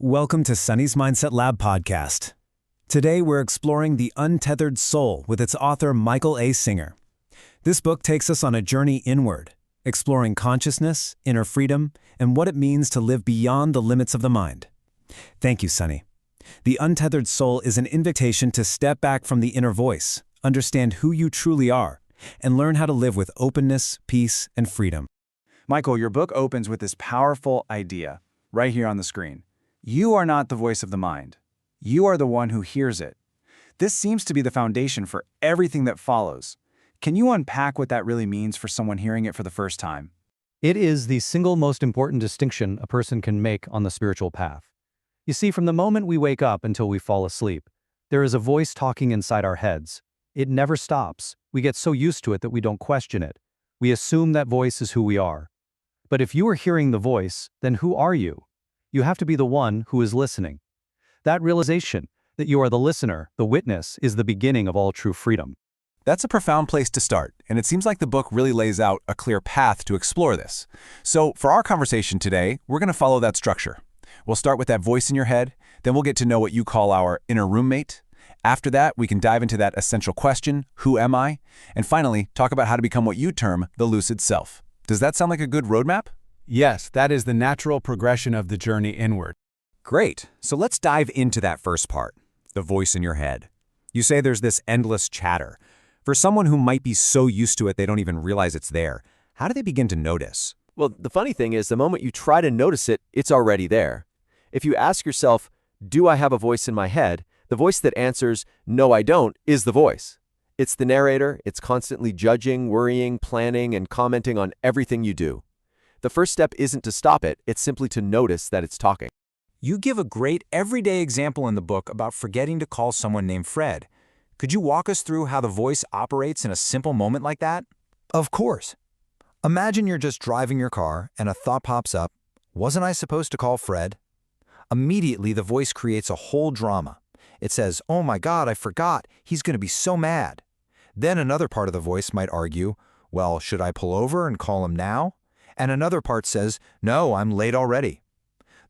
Welcome to Sunny's Mindset Lab podcast. Today we're exploring The Untethered Soul with its author Michael A. Singer. This book takes us on a journey inward, exploring consciousness, inner freedom, and what it means to live beyond the limits of the mind. Thank you, Sunny. The Untethered Soul is an invitation to step back from the inner voice, understand who you truly are, and learn how to live with openness, peace, and freedom. Michael, your book opens with this powerful idea right here on the screen. You are not the voice of the mind. You are the one who hears it. This seems to be the foundation for everything that follows. Can you unpack what that really means for someone hearing it for the first time? It is the single most important distinction a person can make on the spiritual path. You see, from the moment we wake up until we fall asleep, there is a voice talking inside our heads. It never stops. We get so used to it that we don't question it. We assume that voice is who we are. But if you are hearing the voice, then who are you? You have to be the one who is listening. That realization, that you are the listener, the witness, is the beginning of all true freedom. That's a profound place to start, and it seems like the book really lays out a clear path to explore this. So for our conversation today, we're going to follow that structure. We'll start with that voice in your head, then we'll get to know what you call our inner roommate. After that, we can dive into that essential question, who am I? And finally, talk about how to become what you term the lucid self. Does that sound like a good roadmap? Yes, that is the natural progression of the journey inward. Great. So let's dive into that first part, the voice in your head. You say there's this endless chatter. For someone who might be so used to it they don't even realize it's there, how do they begin to notice? Well, the funny thing is the moment you try to notice it, it's already there. If you ask yourself, do I have a voice in my head? The voice that answers, no, I don't, is the voice. It's the narrator. It's constantly judging, worrying, planning, and commenting on everything you do. The first step isn't to stop it, it's simply to notice that it's talking. You give a great everyday example in the book about forgetting to call someone named Fred. Could you walk us through how the voice operates in a simple moment like that? Of course. Imagine you're just driving your car and a thought pops up, wasn't I supposed to call Fred? Immediately, the voice creates a whole drama. It says, oh my God, I forgot. He's going to be so mad. Then another part of the voice might argue, well, should I pull over and call him now? And another part says, no, I'm late already.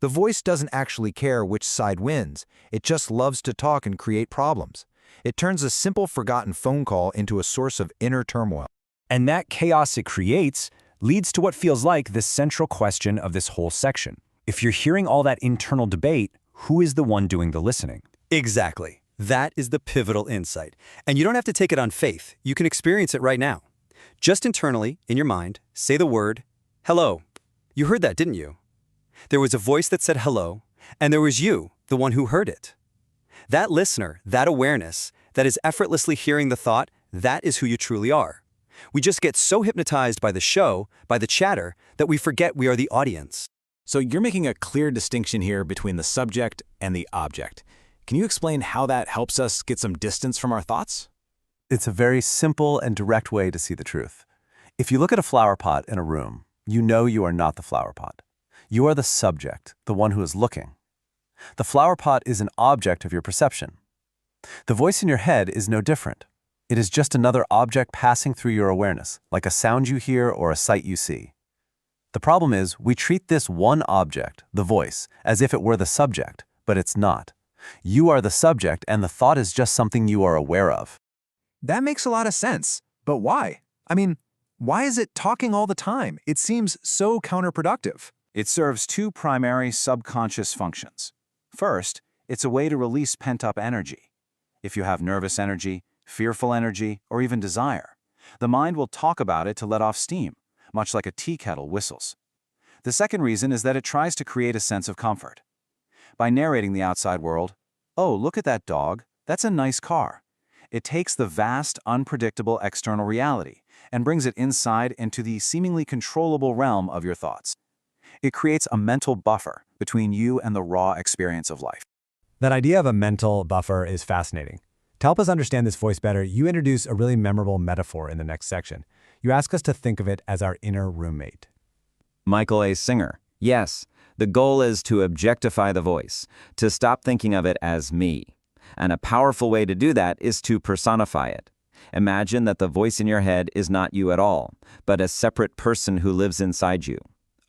The voice doesn't actually care which side wins. It just loves to talk and create problems. It turns a simple forgotten phone call into a source of inner turmoil. And that chaos it creates leads to what feels like the central question of this whole section. If you're hearing all that internal debate, who is the one doing the listening? Exactly. That is the pivotal insight. And you don't have to take it on faith. You can experience it right now. Just internally, in your mind, say the word, hello. You heard that, didn't you? There was a voice that said hello, and there was you, the one who heard it. That listener, that awareness, that is effortlessly hearing the thought, that is who you truly are. We just get so hypnotized by the show, by the chatter, that we forget we are the audience. So you're making a clear distinction here between the subject and the object. Can you explain how that helps us get some distance from our thoughts? It's a very simple and direct way to see the truth. If you look at a flower pot in a room, you know you are not the flower pot. You are the subject, the one who is looking. The flower pot is an object of your perception. The voice in your head is no different. It is just another object passing through your awareness, like a sound you hear or a sight you see. The problem is, we treat this one object, the voice, as if it were the subject, but it's not. You are the subject, and the thought is just something you are aware of. That makes a lot of sense. But why? I mean, why is it talking all the time? It seems so counterproductive. It serves two primary subconscious functions. First, it's a way to release pent-up energy. If you have nervous energy, fearful energy, or even desire, the mind will talk about it to let off steam, much like a tea kettle whistles. The second reason is that it tries to create a sense of comfort. By narrating the outside world, oh, look at that dog, that's a nice car. It takes the vast, unpredictable external reality and brings it inside into the seemingly controllable realm of your thoughts. It creates a mental buffer between you and the raw experience of life. That idea of a mental buffer is fascinating. To help us understand this voice better, you introduce a really memorable metaphor in the next section. You ask us to think of it as our inner roommate. Michael A. Singer. Yes, the goal is to objectify the voice, to stop thinking of it as me. And a powerful way to do that is to personify it. Imagine that the voice in your head is not you at all, but a separate person who lives inside you,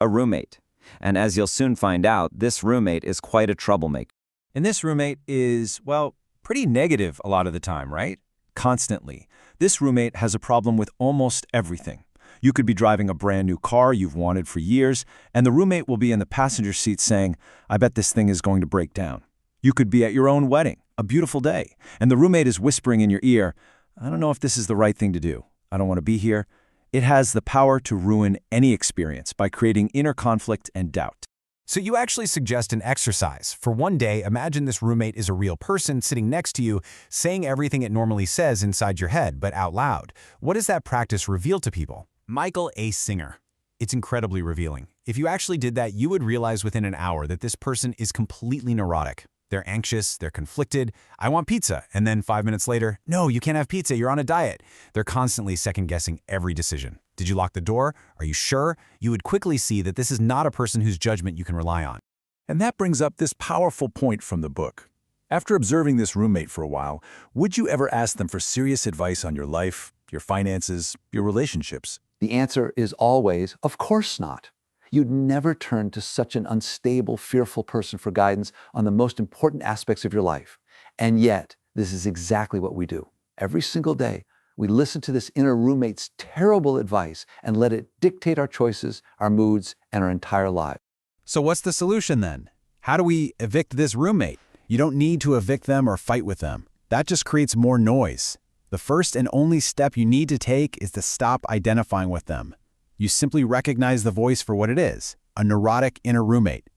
a roommate. And as you'll soon find out, this roommate is quite a troublemaker. And this roommate is, well, pretty negative a lot of the time, right? Constantly. This roommate has a problem with almost everything. You could be driving a brand new car you've wanted for years, and the roommate will be in the passenger seat saying, "I bet this thing is going to break down." You could be at your own wedding, a beautiful day, and the roommate is whispering in your ear, "I don't know if this is the right thing to do. I don't want to be here." It has the power to ruin any experience by creating inner conflict and doubt. So you actually suggest an exercise. For one day, imagine this roommate is a real person sitting next to you, saying everything it normally says inside your head, but out loud. What does that practice reveal to people? Michael A. Singer. It's incredibly revealing. If you actually did that, you would realize within an hour that this person is completely neurotic. They're anxious, they're conflicted, "I want pizza," and then 5 minutes later, "No, you can't have pizza, you're on a diet." They're constantly second-guessing every decision. Did you lock the door? Are you sure? You would quickly see that this is not a person whose judgment you can rely on. And that brings up this powerful point from the book. After observing this roommate for a while, would you ever ask them for serious advice on your life, your finances, your relationships? The answer is always, of course not. You'd never turn to such an unstable, fearful person for guidance on the most important aspects of your life. And yet, this is exactly what we do. Every single day, we listen to this inner roommate's terrible advice and let it dictate our choices, our moods, and our entire lives. So what's the solution then? How do we evict this roommate? You don't need to evict them or fight with them. That just creates more noise. The first and only step you need to take is to stop identifying with them. You simply recognize the voice for what it is, a neurotic inner roommate.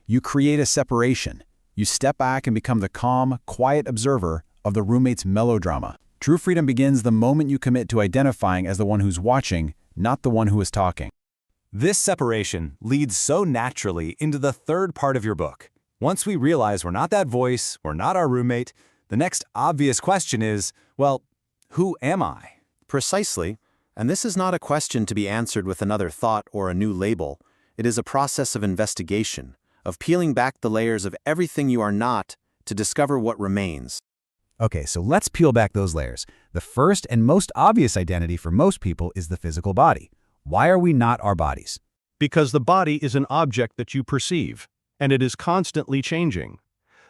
You create a separation. You step back and become the calm, quiet observer of the roommate's melodrama. True freedom begins the moment you commit to identifying as the one who's watching, not the one who is talking. This separation leads so naturally into the third part of your book. Once we realize we're not that voice, we're not our roommate, the next obvious question is, well, who am I? Precisely. And this is not a question to be answered with another thought or a new label. It is a process of investigation, of peeling back the layers of everything you are not to discover what remains. Okay, so let's peel back those layers. The first and most obvious identity for most people is the physical body. Why are we not our bodies? Because the body is an object that you perceive, and it is constantly changing.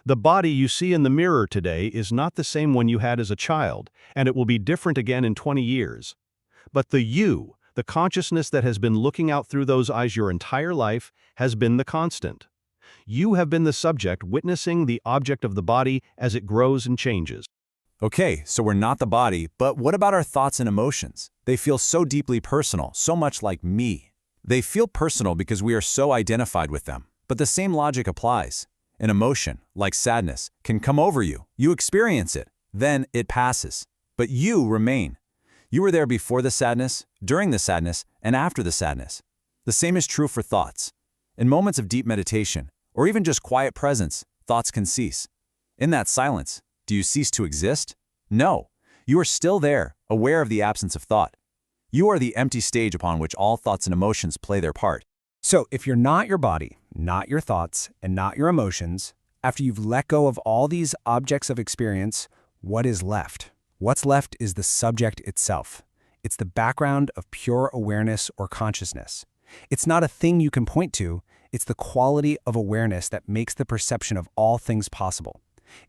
The body you see in the mirror today is not the same one you had as a child, and it will be different again in 20 years. But the you, the consciousness that has been looking out through those eyes your entire life, has been the constant. You have been the subject witnessing the object of the body as it grows and changes. Okay, so we're not the body, but what about our thoughts and emotions? They feel so deeply personal, so much like me. They feel personal because we are so identified with them. But the same logic applies. An emotion, like sadness, can come over you. You experience it. Then it passes. But you remain. You were there before the sadness, during the sadness, and after the sadness. The same is true for thoughts. In moments of deep meditation, or even just quiet presence, thoughts can cease. In that silence, do you cease to exist? No. You are still there, aware of the absence of thought. You are the empty stage upon which all thoughts and emotions play their part. So if you're not your body, not your thoughts, and not your emotions, after you've let go of all these objects of experience, what is left? What's left is the subject itself. It's the background of pure awareness or consciousness. It's not a thing you can point to, it's the quality of awareness that makes the perception of all things possible.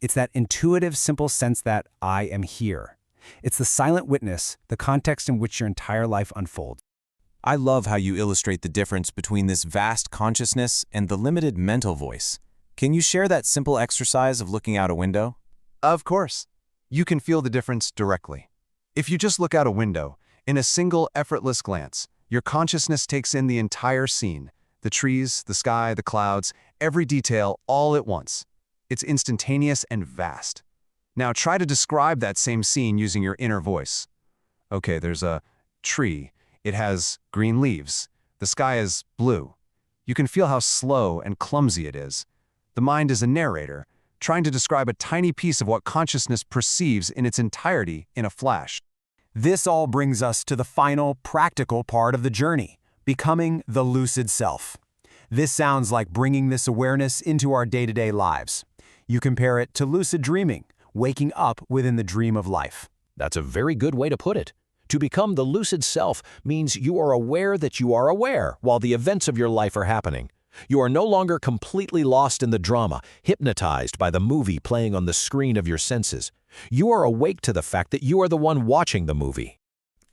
It's that intuitive, simple sense that I am here. It's the silent witness, the context in which your entire life unfolds. I love how you illustrate the difference between this vast consciousness and the limited mental voice. Can you share that simple exercise of looking out a window? Of course. You can feel the difference directly. If you just look out a window, in a single effortless glance, your consciousness takes in the entire scene, the trees, the sky, the clouds, every detail all at once. It's instantaneous and vast. Now try to describe that same scene using your inner voice. Okay, there's a tree. It has green leaves. The sky is blue. You can feel how slow and clumsy it is. The mind is a narrator, trying to describe a tiny piece of what consciousness perceives in its entirety in a flash. This all brings us to the final, practical part of the journey, becoming the lucid self. This sounds like bringing this awareness into our day-to-day lives. You compare it to lucid dreaming, waking up within the dream of life. That's a very good way to put it. To become the lucid self means you are aware that you are aware while the events of your life are happening. You are no longer completely lost in the drama, hypnotized by the movie playing on the screen of your senses. You are awake to the fact that you are the one watching the movie.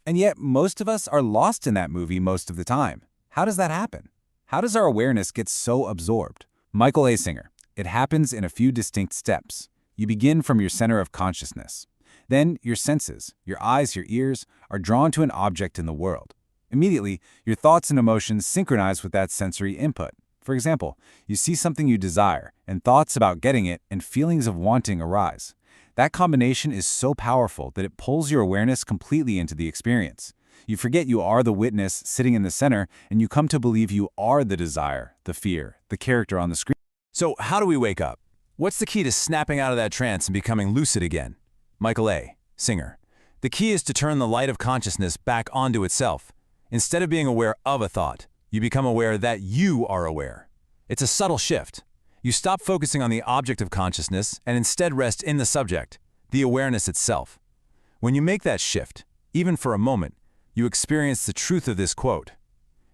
And yet, most of us are lost in that movie most of the time. How does that happen? How does our awareness get so absorbed? Michael A. Singer. It happens in a few distinct steps. You begin from your center of consciousness. Then your senses, your eyes, your ears, are drawn to an object in the world. Immediately, your thoughts and emotions synchronize with that sensory input. For example, you see something you desire, and thoughts about getting it and feelings of wanting arise. That combination is so powerful that it pulls your awareness completely into the experience. You forget you are the witness sitting in the center, and you come to believe you are the desire, the fear, the character on the screen. So how do we wake up? What's the key to snapping out of that trance and becoming lucid again? Michael A. Singer. The key is to turn the light of consciousness back onto itself. Instead of being aware of a thought, you become aware that you are aware. It's a subtle shift. You stop focusing on the object of consciousness and instead rest in the subject, the awareness itself. When you make that shift, even for a moment, you experience the truth of this quote.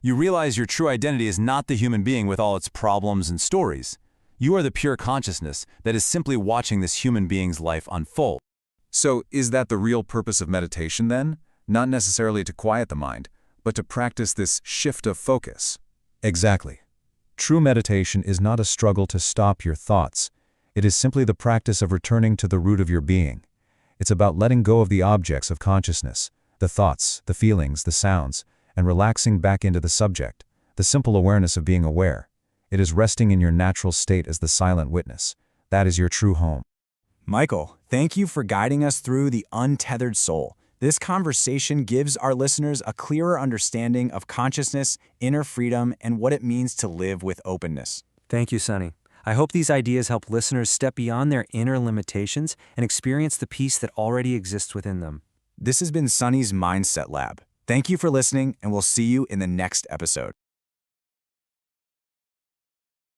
You realize your true identity is not the human being with all its problems and stories. You are the pure consciousness that is simply watching this human being's life unfold. So, is that the real purpose of meditation then? Not necessarily to quiet the mind, but to practice this shift of focus. Exactly. True meditation is not a struggle to stop your thoughts. It is simply the practice of returning to the root of your being. It's about letting go of the objects of consciousness, the thoughts, the feelings, the sounds, and relaxing back into the subject, the simple awareness of being aware. It is resting in your natural state as the silent witness. That is your true home. Michael, thank you for guiding us through the Untethered Soul. This conversation gives our listeners a clearer understanding of consciousness, inner freedom, and what it means to live with openness. Thank you, Sonny. I hope these ideas help listeners step beyond their inner limitations and experience the peace that already exists within them. This has been Sonny's Mindset Lab. Thank you for listening, and we'll see you in the next episode.